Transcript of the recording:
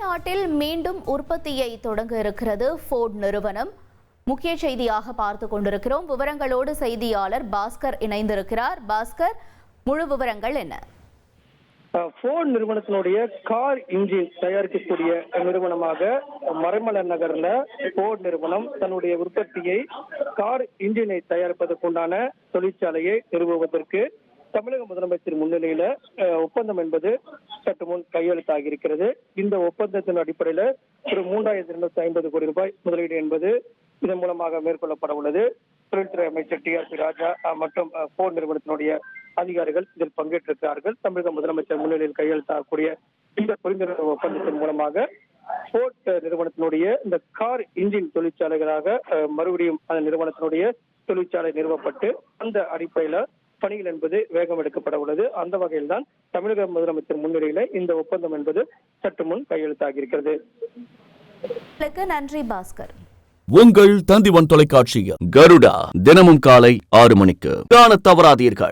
நாட்டில் மீண்டும் உற்பத்தியை தொடங்க இருக்கிறது ஃபோர்ட் நிறுவனம். முக்கிய செய்தியாக பார்த்து கொண்டிருக்கிறோம். விவரங்களோடு செய்தியாளர் பாஸ்கர் இணைந்திருக்கிறார். பாஸ்கர், முழு விவரங்கள் என்ன? ஃபோர்ட் நிறுவனத்தினுடைய கார் இன்ஜின் தயாரிக்கக்கூடிய நிறுவனமாக மறைமலை நகர்ல ஃபோர்ட் நிறுவனம் தன்னுடைய உற்பத்தியை கார் இன்ஜினை தயாரிப்பதற்குண்டான தொழிற்சாலையை நிறுவுவதற்கு தமிழக முதலமைச்சர் முன்னிலையில ஒப்பந்தம் என்பது சற்று முன் கையெழுத்தாகி இருக்கிறது. இந்த ஒப்பந்தத்தின் அடிப்படையில ஒரு 3250 கோடி ரூபாய் முதலீடு என்பது இதன் மூலமாக மேற்கொள்ளப்பட உள்ளது. தொழில்துறை அமைச்சர் TRP ராஜா மற்றும் ஃபோர்ட் நிறுவனத்தினுடைய அதிகாரிகள் இதில் பங்கேற்றிருக்கிறார்கள். தமிழக முதலமைச்சர் முன்னிலையில் கையெழுத்தாகக்கூடிய இந்த புரிந்துணர்வு ஒப்பந்தத்தின் மூலமாக ஃபோர்ட் நிறுவனத்தினுடைய இந்த கார் இன்ஜின் தொழிற்சாலைகளாக மறுபடியும் அந்த நிறுவனத்தினுடைய தொழிற்சாலை நிறுவப்பட்டு அந்த அடிப்படையில பணிகள் என்பது வேகம் எடுக்கப்பட உள்ளது. அந்த வகையில் தான் தமிழக முதலமைச்சர் முன்னிலையில இந்த ஒப்பந்தம் என்பது சற்று முன் கையெழுத்தாகி இருக்கிறது. நன்றி பாஸ்கர். உங்கள் தந்திவன் தொலைக்காட்சியில் கருடா தினமும் காலை 6 மணிக்கு காண தவறாதீர்கள்.